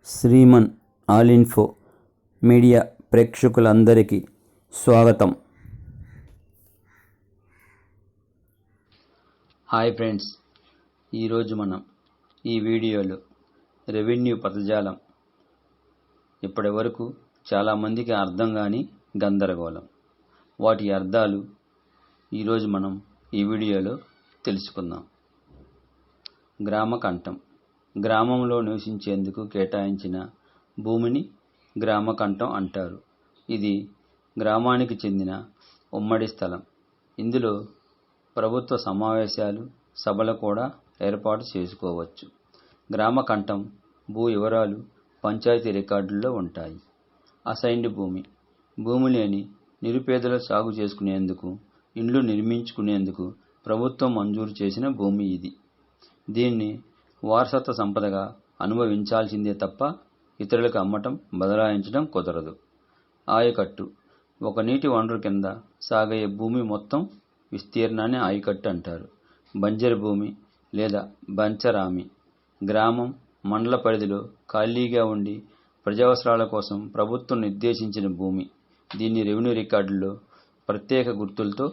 Shriman all info media ప్రేక్షకులందరికీ స్వాగతం. Hi friends, ఈరోజు మనం ఈ వీడియోలో రెవెన్యూ పదజాలం ఇప్పటి వరకు చాలామందికి అర్థం కాని గందరగోళం, వాటి అర్థాలు ఈరోజు మనం ఈ వీడియోలో తెలుసుకుందాం. గ్రామ కంఠం గ్రామంలో నివసించేందుకు కేటాయించిన భూమిని గ్రామ కంఠం అంటారు. ఇది గ్రామానికి చెందిన ఉమ్మడి స్థలం. ఇందులో ప్రభుత్వ సమావేశాలు, సభలు కూడా ఏర్పాటు చేసుకోవచ్చు. గ్రామ కంఠం భూ వివరాలు పంచాయతీ రికార్డుల్లో ఉంటాయి. అసైన్డ్ భూమి లేని నిరుపేదలు సాగు చేసుకునేందుకు, ఇండ్లు నిర్మించుకునేందుకు ప్రభుత్వం మంజూరు చేసిన భూమి ఇది. దీన్ని వారసత్వ సంపదగా అనుభవించాల్సిందే తప్ప ఇతరులకు అమ్మటం, బదలాయించడం కుదరదు. ఆయకట్టు ఒక నీటి వనరు కింద సాగే భూమి మొత్తం విస్తీర్ణాన్ని ఆయకట్టు అంటారు. బంజరు భూమి లేదా బంచరామి గ్రామం, మండల పరిధిలో ఖాళీగా ఉండి ప్రజావసరాల కోసం ప్రభుత్వం నిర్దేశించిన భూమి. దీన్ని రెవెన్యూ రికార్డుల్లో ప్రత్యేక గుర్తులతో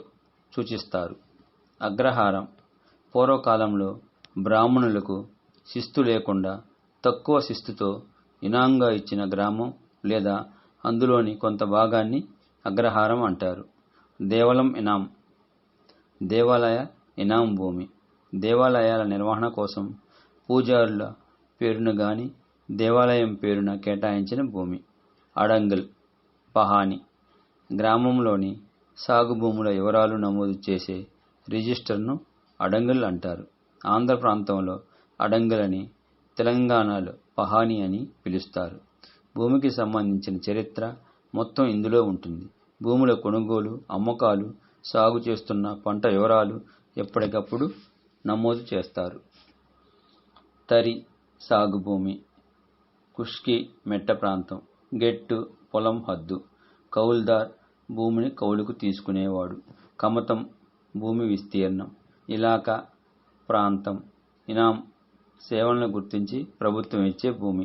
సూచిస్తారు. అగ్రహారం పూర్వకాలంలో బ్రాహ్మణులకు శిస్తు లేకుండా తక్కువ శిస్తుతో ఇనాంగా ఇచ్చిన గ్రామం లేదా అందులోని కొంత భాగాన్ని అగ్రహారం అంటారు. దేవలం ఇనాం దేవాలయ ఇనాం భూమి దేవాలయాల నిర్వహణ కోసం పూజారుల పేరున గాని దేవాలయం పేరున కేటాయించిన భూమి. అడంగల్ పహాని గ్రామంలోని సాగు భూముల వివరాలు నమోదు చేసే రిజిస్టర్ను అడంగల్ అంటారు. ఆంధ్ర ప్రాంతంలో అడంగల్ అని, తెలంగాణలో పహాని అని పిలుస్తారు. భూమికి సంబంధించిన చరిత్ర మొత్తం ఇందులో ఉంటుంది. భూముల కొనుగోలు, అమ్మకాలు, సాగు చేస్తున్న పంట వివరాలు ఎప్పటికప్పుడు నమోదు చేస్తారు. తరి సాగు భూమి, కుష్కి మెట్ట ప్రాంతం, గెట్టు పొలం హద్దు. కౌల్దార్ భూమిని కౌలుకు తీసుకునేవాడు. కమతం భూమి విస్తీర్ణం. ఇలాకా ప్రాంతం. ఇనాం సేవలను గుర్తించి ప్రభుత్వం ఇచ్చే భూమి.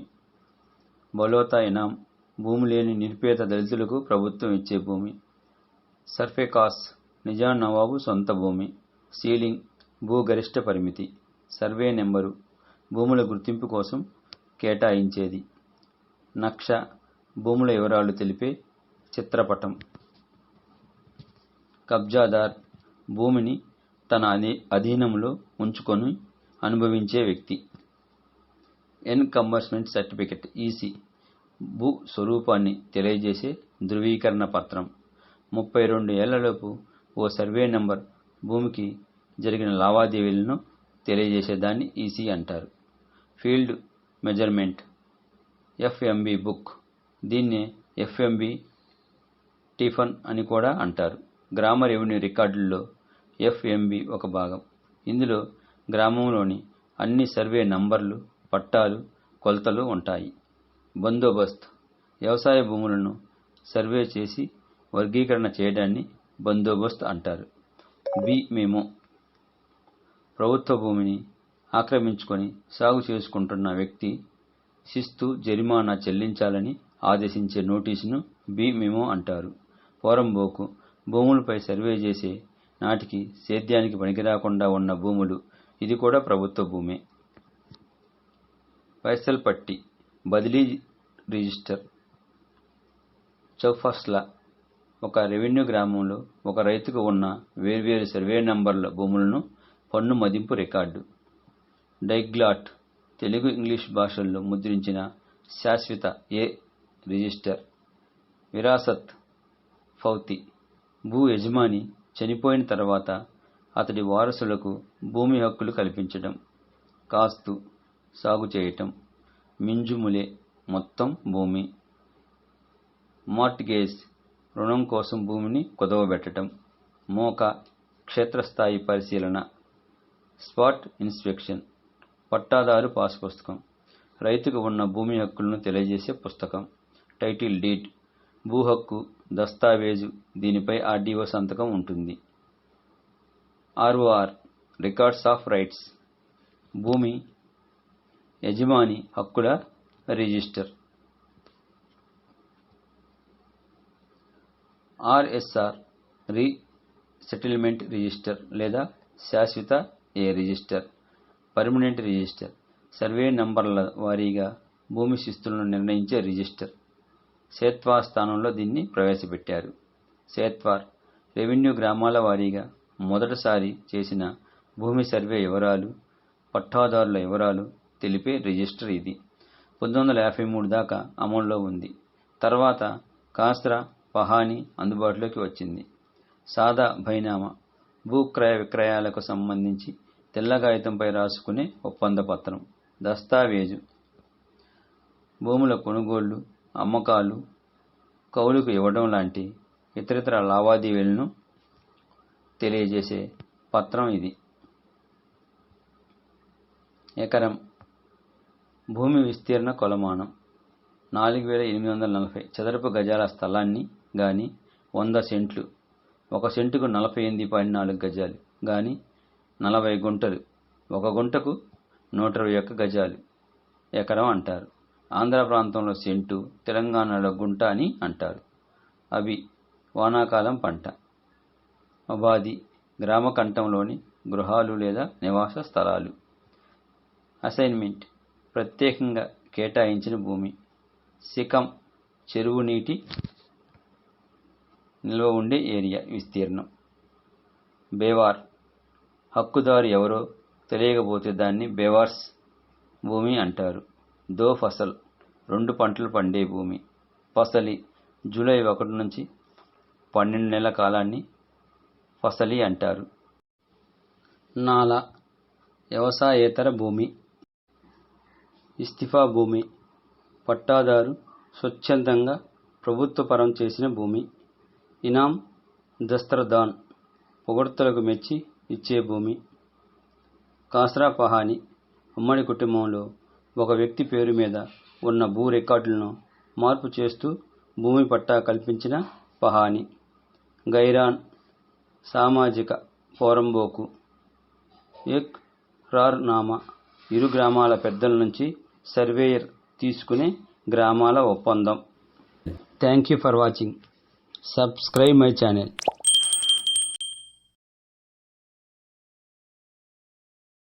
బలోతా ఇనాం భూమి లేని నిరుపేద దళితులకు ప్రభుత్వం ఇచ్చే భూమి. సర్ఫేకాస్ నిజాం నవాబు సొంత భూమి. సీలింగ్ భూగరిష్ట పరిమితి. సర్వే నెంబరు భూముల గుర్తింపు కోసం కేటాయించేది. నక్ష భూముల వివరాలు తెలిపే చిత్రపటం. కబ్జాదార్ భూమిని తన అధీనంలో ఉంచుకొని అనుభవించే వ్యక్తి. ఎన్కంబర్స్మెంట్ సర్టిఫికెట్ ఈసీ భూ స్వరూపాన్ని తెలియజేసే ధృవీకరణ పత్రం. 32 ఏళ్లలోపు ఓ సర్వే నెంబర్ భూమికి జరిగిన లావాదేవీలను తెలియజేసేదాన్ని ఈసీ అంటారు. ఫీల్డ్ మెజర్మెంట్ ఎఫ్ఎంబి బుక్ దీన్నే ఎఫ్ఎంబి టిఫన్ అని కూడా అంటారు. గ్రామ రెవెన్యూ రికార్డుల్లో ఎఫ్ఎంబి ఒక భాగం. ఇందులో గ్రామంలోని అన్ని సర్వే నంబర్లు, పట్టాలు, కొలతలు ఉంటాయి. బందోబస్త్ వ్యవసాయ భూములను సర్వే చేసి వర్గీకరణ చేయడాన్ని బందోబస్త్ అంటారు. బి మెమో ప్రభుత్వ భూమిని ఆక్రమించుకొని సాగు చేసుకుంటున్న వ్యక్తి శిస్తు, జరిమానా చెల్లించాలని ఆదేశించే నోటీసును బి మెమో అంటారు. పోరంబోకు భూములపై సర్వే చేసే నాటికి సేద్యానికి పనికిరాకుండా ఉన్న భూములు. ఇది కూడా ప్రభుత్వ భూమే. పైసల్ పట్టి బదిలీ రిజిస్టర్. చౌఫస్లా ఒక రెవెన్యూ గ్రామంలో ఒక రైతుకు ఉన్న వేర్వేరు సర్వే నంబర్ల భూములను పన్ను మదింపు రికార్డు. డైగ్లాట్ తెలుగు, ఇంగ్లీష్ భాషల్లో ముద్రించిన శాశ్వత ఏ రిజిస్టర్. విరాసత్ ఫౌతి భూ యజమాని చనిపోయిన తర్వాత అతడి వారసులకు భూమి హక్కులు కల్పించడం. కాస్తు సాగు చేయటం. మింజుములే మొత్తం భూమి. మార్ట్గేజ్ రుణం కోసం భూమిని కుదవబెట్టడం. మోకా క్షేత్రస్థాయి పరిశీలన. స్పాట్ ఇన్స్పెక్షన్ పట్టాదారు పాస్ పుస్తకం రైతుకు ఉన్న భూమి హక్కులను తెలియజేసే పుస్తకం. టైటిల్ డీడ్ భూ హక్కు దస్తావేజు. దీనిపై ఆర్డీఓ సంతకం ఉంటుంది. ఆర్ఓఆర్ రికార్డ్స్ ఆఫ్ రైట్స్ భూమి యజమాని హక్కుల రిజిస్టర్. ఆర్ఎస్ఆర్ రీ సెటిల్మెంట్ రిజిస్టర్ లేదా శాశ్వత రిజిస్టర్. పర్మనెంట్ రిజిస్టర్ సర్వే నంబర్ల వారీగా భూమి శిస్తులను నిర్ణయించే రిజిస్టర్. సేత్వార్ స్థానంలో దీన్ని ప్రవేశపెట్టారు. సేత్వార్ రెవెన్యూ గ్రామాల వారీగా మొదటిసారి చేసిన భూమి సర్వే వివరాలు, పట్టాదారుల వివరాలు తెలిపే రిజిస్టర్ ఇది. 1953 దాకా అమల్లో ఉంది. తర్వాత కాస్రా, పహానీ అందుబాటులోకి వచ్చింది. సాదా బైనామా భూ క్రయ విక్రయాలకు సంబంధించి తెల్ల కాగితంపై రాసుకునే ఒప్పంద పత్రం. దస్తావేజు భూముల కొనుగోళ్లు, అమ్మకాలు, కౌలుకు ఇవ్వడం లాంటి ఇతరితర లావాదేవీలను తెలియజేసే పత్రం ఇది. ఎకరం భూమి విస్తీర్ణ కొలమానం 4840 చదరపు గజాల స్థలాన్ని గాని 100 సెంట్లు, 1 సెంటుకు 48.4 గజాలు గాని 40 గుంటలు, 1 గుంటకు 121 గజాలు ఎకరం అంటారు. ఆంధ్ర ప్రాంతంలో సెంటు, తెలంగాణలో గుంట అని అంటారు. అవి వానాకాలం పంట. అబాది గ్రామ కంఠంలోని గృహాలు లేదా నివాస స్థలాలు. అసైన్మెంట్ ప్రత్యేకంగా కేటాయించిన భూమి. శిఖం చెరువు నీటి నిల్వ ఉండే ఏరియా విస్తీర్ణం. బేవార్ హక్కుదారు ఎవరో తెలియకపోతే దాన్ని బేవార్స్ భూమి అంటారు. దో ఫసల్ 2 పంటలు పండే భూమి. ఫసలి జూలై 1 నుంచి 12 నెలల కాలాన్ని ఫసలి అంటారు. నాలా వ్యవసాయేతర భూమి. ఇస్తిఫా భూమి పట్టాదారు స్వచ్ఛందంగా ప్రభుత్వపరం చేసిన భూమి. ఇనాం దస్తర్దాన్ పొగడ్తలకు మెచ్చి ఇచ్చే భూమి. కాస్రా పహానీ ఉమ్మడి కుటుంబంలో ఒక వ్యక్తి పేరు మీద ఉన్న భూ రికార్డులను మార్పు చేస్తూ భూమి పట్టా కల్పించిన పహానీ. గైరాన్ సామాజిక పోరంబోకు. ఎక్ రార్ నామా ఇరు గ్రామాల పెద్దల నుంచి సర్వేయర్ తీసుకునే గ్రామాల ఒప్పందం. Thank you for watching. Subscribe my channel.